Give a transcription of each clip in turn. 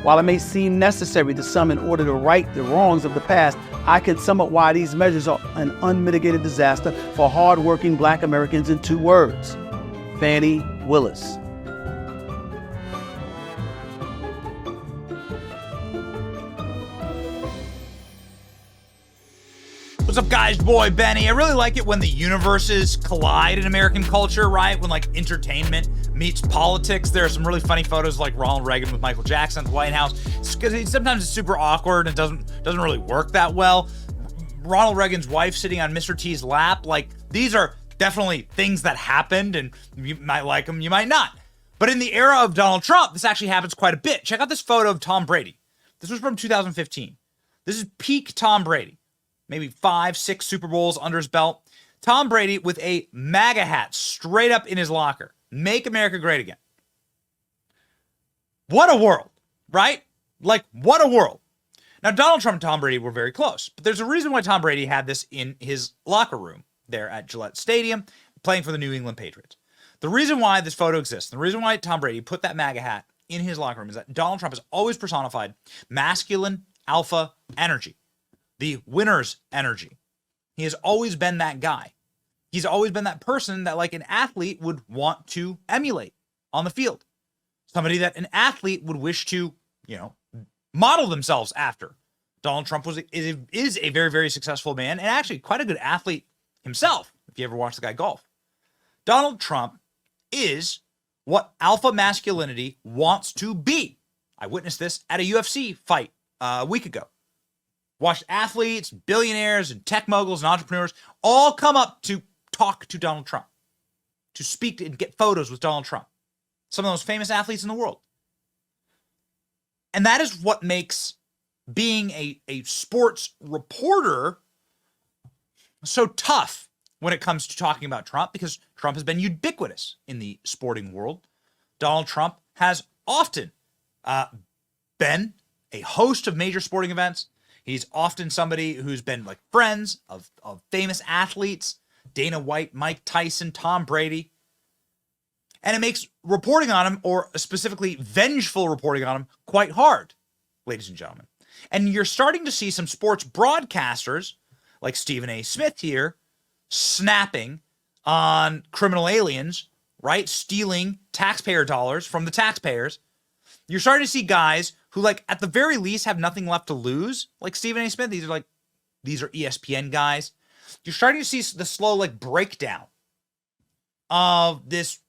While it may seem necessary to some in order to right the wrongs of the past, I can sum up why these measures are an unmitigated disaster for hardworking Black Americans in 2 words: Fani Willis. What's up, guys? Boy, Benny. I really like it when the universes collide in American culture, right? When like entertainment meets politics. There are some really funny photos like Ronald Reagan with Michael Jackson at the White House. Because sometimes it's super awkward and doesn't really work that well. Ronald Reagan's wife sitting on Mr. T's lap. Like, these are definitely things that happened, and you might like them, you might not. But in the era of Donald Trump, this actually happens quite a bit. Check out this photo of Tom Brady. This was from 2015. This is peak Tom Brady. Maybe 5, 6 Super Bowls under his belt. Tom Brady with a MAGA hat straight up in his locker. Make America great again. What a world, right? Like, what a world. Now, Donald Trump and Tom Brady were very close, but there's a reason why Tom Brady had this in his locker room there at Gillette Stadium, playing for the New England Patriots. The reason why this photo exists, the reason why Tom Brady put that MAGA hat in his locker room is that Donald Trump has always personified masculine alpha energy. The winner's energy. He has always been that guy. He's always been that person that like an athlete would want to emulate on the field. Somebody that an athlete would wish to, model themselves after. Donald Trump is a very, very successful man and actually quite a good athlete himself, if you ever watch the guy golf. Donald Trump is what alpha masculinity wants to be. I witnessed this at a UFC fight a week ago. Watched athletes, billionaires, and tech moguls and entrepreneurs all come up to talk to Donald Trump, to speak and get photos with Donald Trump. Some of the most famous athletes in the world. And that is what makes being a sports reporter so tough when it comes to talking about Trump, because Trump has been ubiquitous in the sporting world. Donald Trump has often been a host of major sporting events. He's often somebody who's been like friends of famous athletes, Dana White, Mike Tyson, Tom Brady. And it makes reporting on him, or specifically vengeful reporting on him, quite hard, ladies and gentlemen. And you're starting to see some sports broadcasters, like Stephen A. Smith here, snapping on criminal aliens, right? Stealing taxpayer dollars from the taxpayers. You're starting to see guys who, like, at the very least have nothing left to lose, like Stephen A. Smith. These are ESPN guys. You're starting to see the slow, like, breakdown of this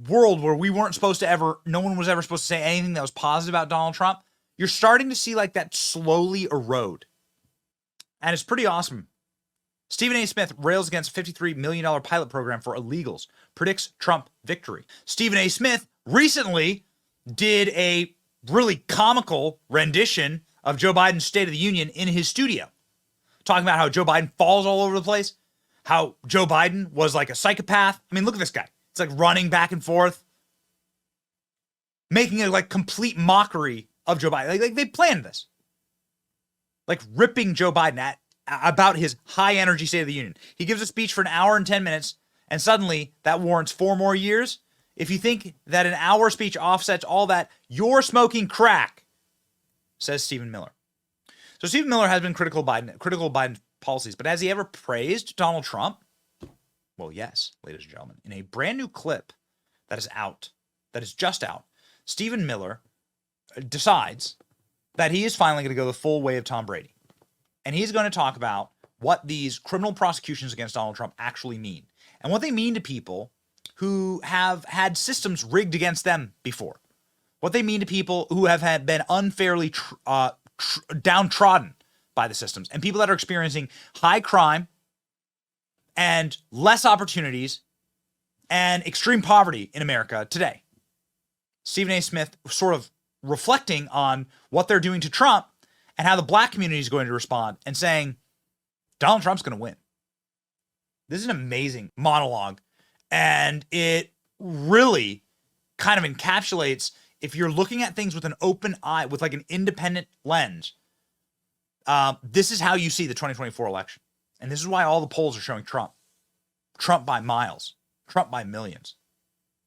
world where no one was ever supposed to say anything that was positive about Donald Trump. You're starting to see, like, that slowly erode. And it's pretty awesome. Stephen A. Smith rails against $53 million pilot program for illegals, predicts Trump victory. Stephen A. Smith recently did a really comical rendition of Joe Biden's State of the Union in his studio, talking about how Joe Biden falls all over the place, how Joe Biden was like a psychopath. I mean, look at this guy. It's like running back and forth, making a like complete mockery of Joe Biden. Like they planned this, like ripping Joe Biden about his high energy State of the Union. He gives a speech for an hour and 10 minutes, and suddenly that warrants 4 more years. If you think that an hour speech offsets all that, you're smoking crack, says Stephen Miller. So Stephen Miller has been critical of Biden's policies, but has he ever praised Donald Trump? Well, yes, ladies and gentlemen. In a brand new clip that is just out, Stephen Miller decides that he is finally going to go the full way of Tom Brady. And he's going to talk about what these criminal prosecutions against Donald Trump actually mean, and what they mean to people who have had systems rigged against them before. What they mean to people who have been unfairly downtrodden by the systems, and people that are experiencing high crime and less opportunities and extreme poverty in America today. Stephen A. Smith sort of reflecting on what they're doing to Trump and how the black community is going to respond, and saying, Donald Trump's going to win. This is an amazing monologue. And it really kind of encapsulates, if you're looking at things with an open eye, with like an independent lens, this is how you see the 2024 election. And this is why all the polls are showing Trump. Trump by miles. Trump by millions.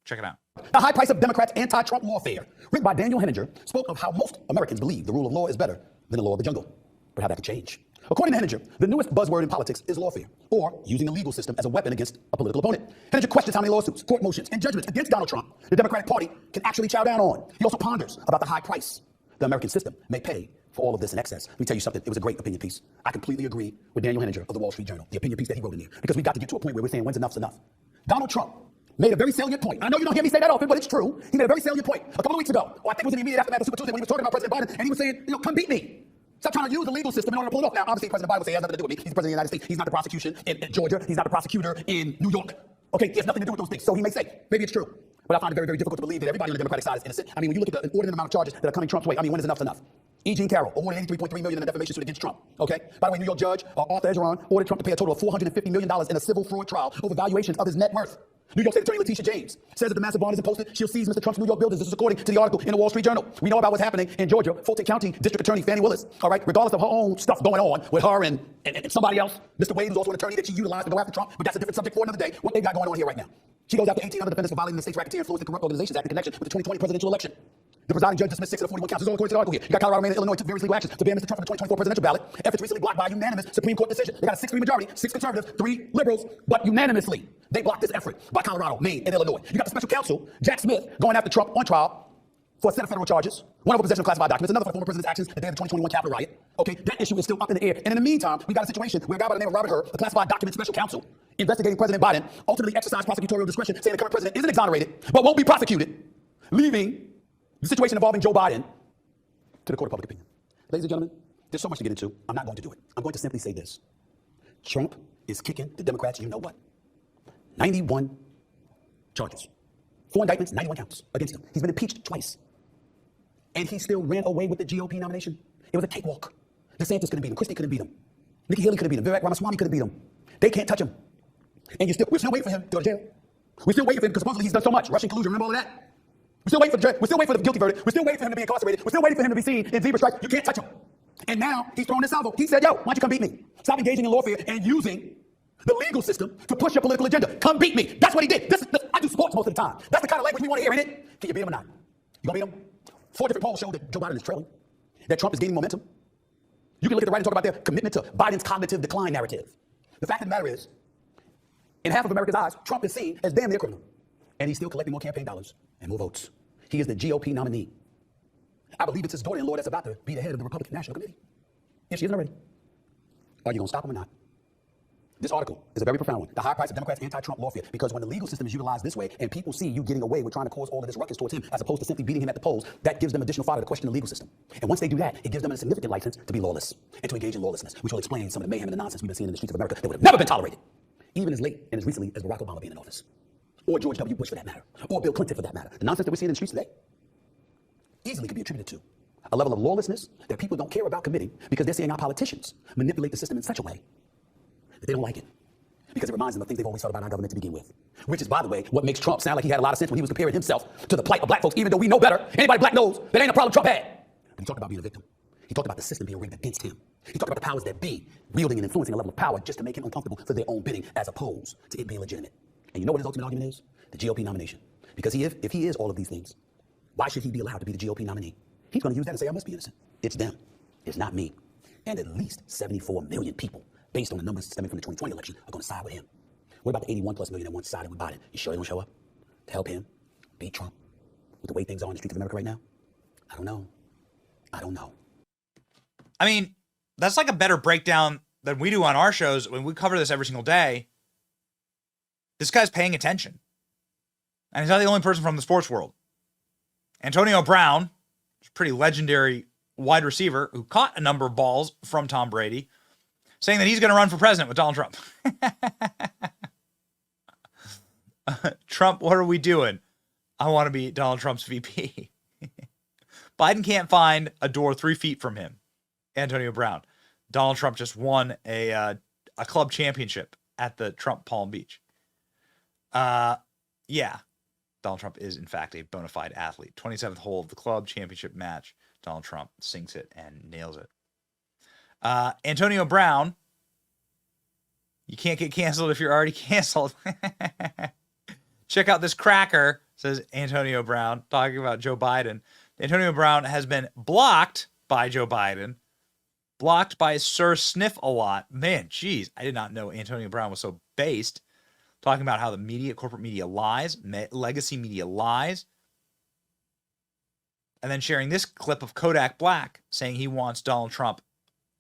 Check it out. The High Price of Democrats' Anti-Trump Lawfare, written by Daniel Henninger, spoke of how most Americans believe the rule of law is better than the law of the jungle, but how that could change. According to Henninger, the newest buzzword in politics is lawfare, or using the legal system as a weapon against a political opponent. Henninger questions how many lawsuits, court motions, and judgments against Donald Trump the Democratic Party can actually chow down on. He also ponders about the high price the American system may pay for all of this in excess. Let me tell you something. It was a great opinion piece. I completely agree with Daniel Henninger of the Wall Street Journal, the opinion piece that he wrote in there, because we've got to get to a point where we're saying when's enough's enough. Donald Trump made a very salient point. I know you don't hear me say that often, but it's true. He made a very salient point a couple of weeks ago, or I think it was in the immediate aftermath of Super Tuesday, when he was talking about President Biden, and he was saying, come beat me. Stop trying to use the legal system in order to pull it off. Now, obviously, President Biden would say it has nothing to do with me. He's the President of the United States. He's not the prosecution in Georgia. He's not the prosecutor in New York. Okay, he has nothing to do with those things. So he may say, maybe it's true. But I find it very, very difficult to believe that everybody on the Democratic side is innocent. I mean, when you look at the inordinate amount of charges that are coming Trump's way, I mean, when is enough's enough? E. Jean Carroll awarded $83.3 million in a defamation suit against Trump. Okay? By the way, New York judge Arthur Egeron ordered Trump to pay a total of $450 million in a civil fraud trial over valuations of his net worth. New York State Attorney Letitia James says that the massive bond isn't posted, she'll seize Mr. Trump's New York buildings. This is according to the article in the Wall Street Journal. We know about what's happening in Georgia. Fulton County District Attorney Fannie Willis, all right, regardless of her own stuff going on with her and somebody else, Mr. Wade, who's also an attorney that she utilized to go after Trump, but that's a different subject for another day. What they've got going on here right now. She goes after 18 other defendants for violating the state's racketeer influence and corrupt organizations act in connection with the 2020 presidential election. The presiding judge dismissed 6 of the 41 counts. This is all according to the article here. You got Colorado, Maine, and Illinois took various legal actions to ban Mr. Trump from the 2024 presidential ballot. Efforts recently blocked by a unanimous Supreme Court decision. They got a 6-3 majority, 6 conservatives, 3 liberals, but unanimously they blocked this effort by Colorado, Maine, and Illinois. You got the special counsel, Jack Smith, going after Trump on trial for a set of federal charges. One over possession of classified documents, another for the former president's actions the day of the 2021 Capitol riot. Okay, that issue is still up in the air. And in the meantime, we got a situation where a guy by the name of Robert Hur, the classified document special counsel, investigating President Biden, ultimately exercised prosecutorial discretion, saying the current president isn't exonerated, but won't be prosecuted, leaving the situation involving Joe Biden to the court of public opinion. Ladies and gentlemen, there's so much to get into. I'm not going to do it. I'm going to simply say this. Trump is kicking the Democrats, you know what? 91 charges. 4 indictments, 91 counts against him. He's been impeached twice. And he still ran away with the GOP nomination. It was a cakewalk. DeSantis couldn't beat him. Christie couldn't beat him. Nikki Haley couldn't beat him. Vivek Ramaswamy couldn't beat him. They can't touch him. And we're still waiting for him to go to jail. We're still waiting for him because supposedly he's done so much. Russian collusion, remember all of that? We're still waiting for the guilty verdict. We're still waiting for him to be incarcerated. We're still waiting for him to be seen in zebra stripes. You can't touch him. And now he's throwing this salvo. He said, yo, why don't you come beat me? Stop engaging in lawfare and using the legal system to push your political agenda. Come beat me. That's what he did. I do sports most of the time. That's the kind of language we want to hear, ain't it? Can you beat him or not? You gonna beat him? 4 different polls show that Joe Biden is trailing, that Trump is gaining momentum. You can look at the right and talk about their commitment to Biden's cognitive decline narrative. The fact of the matter is, in half of America's eyes, Trump is seen as damn near criminal. And he's still collecting more campaign dollars and more votes. He is the GOP nominee. I believe it's his daughter-in-law that's about to be the head of the Republican National Committee. If she isn't already. Are you going to stop him or not? This article is a very profound one. The high price of Democrats' anti-Trump lawfare. Because when the legal system is utilized this way and people see you getting away with trying to cause all of this ruckus towards him as opposed to simply beating him at the polls, that gives them additional fodder to question the legal system. And once they do that, it gives them a significant license to be lawless and to engage in lawlessness, which will explain some of the mayhem and the nonsense we've been seeing in the streets of America that would have never been tolerated, even as late and as recently as Barack Obama being in office, or George W. Bush for that matter, or Bill Clinton for that matter. The nonsense that we're seeing in the streets today easily could be attributed to a level of lawlessness that people don't care about committing because they're seeing our politicians manipulate the system in such a way that they don't like it. Because it reminds them of things they've always thought about our government to begin with. Which is, by the way, what makes Trump sound like he had a lot of sense when he was comparing himself to the plight of black folks, even though we know better. Anybody black knows that ain't a problem Trump had. But he talked about being a victim. He talked about the system being rigged against him. He talked about the powers that be wielding and influencing a level of power just to make him uncomfortable for their own bidding as opposed to it being legitimate. And you know what his ultimate argument is? The GOP nomination. Because if he is all of these things, why should he be allowed to be the GOP nominee? He's going to use that and say, I must be innocent. It's them. It's not me. And at least 74 million people, based on the numbers stemming from the 2020 election, are going to side with him. What about the 81 plus million that once sided with Biden? You sure they don't show up to help him beat Trump with the way things are in the streets of America right now? I don't know. I mean, that's like a better breakdown than we do on our shows when we cover this every single day. This guy's paying attention. And he's not the only person from the sports world. Antonio Brown, a pretty legendary wide receiver who caught a number of balls from Tom Brady, saying that he's going to run for president with Donald Trump. Trump, what are we doing? I want to be Donald Trump's VP. Biden can't find a door 3 feet from him. Antonio Brown. Donald Trump just won a club championship at the Trump Palm Beach. Yeah. Donald Trump is, in fact, a bona fide athlete. 27th hole of the club championship match. Donald Trump sinks it and nails it. Antonio Brown. You can't get canceled if you're already canceled. Check out this cracker says Antonio Brown, talking about Joe Biden. Antonio Brown has been blocked by Joe Biden, blocked by Sir Sniff-A-Lot. Man, geez, I did not know Antonio Brown was so based. Talking about how the media, corporate media lies, legacy media lies. And then sharing this clip of Kodak Black saying he wants Donald Trump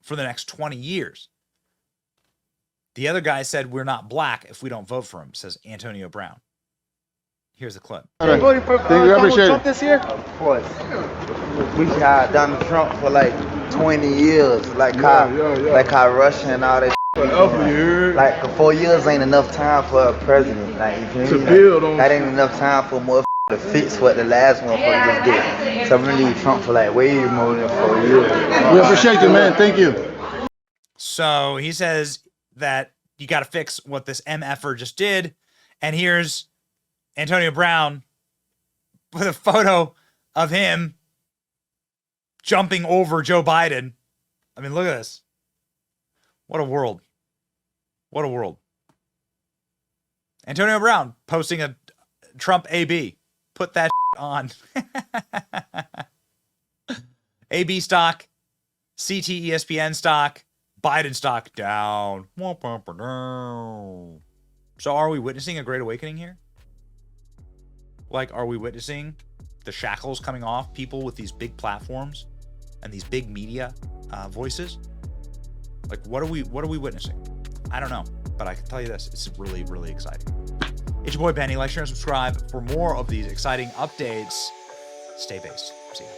for the next 20 years. The other guy said, we're not black if we don't vote for him, says Antonio Brown. Here's the clip. Are you voting for Donald Trump this year? Of course. We had Donald Trump for like 20 years, like how Russia and all that. Like 4 years ain't enough time for a president. Like you feel me? build on. That ain't enough time for more to fix what the last one just did. So we need Trump for like way more than 4 years. We appreciate you, man. Thank you. So he says that you got to fix what this MFer just did. And here's Antonio Brown with a photo of him jumping over Joe Biden. I mean, look at this. What a world. What a world. Antonio Brown posting a Trump AB. Put that on. AB stock, CT ESPN stock, Biden stock down. So are we witnessing a great awakening here? Like, are we witnessing the shackles coming off people with these big platforms and these big media voices? Like, what are we witnessing? I don't know, but I can tell you this: it's really, really exciting. It's your boy Benny. Like, share, and subscribe for more of these exciting updates. Stay based. See ya.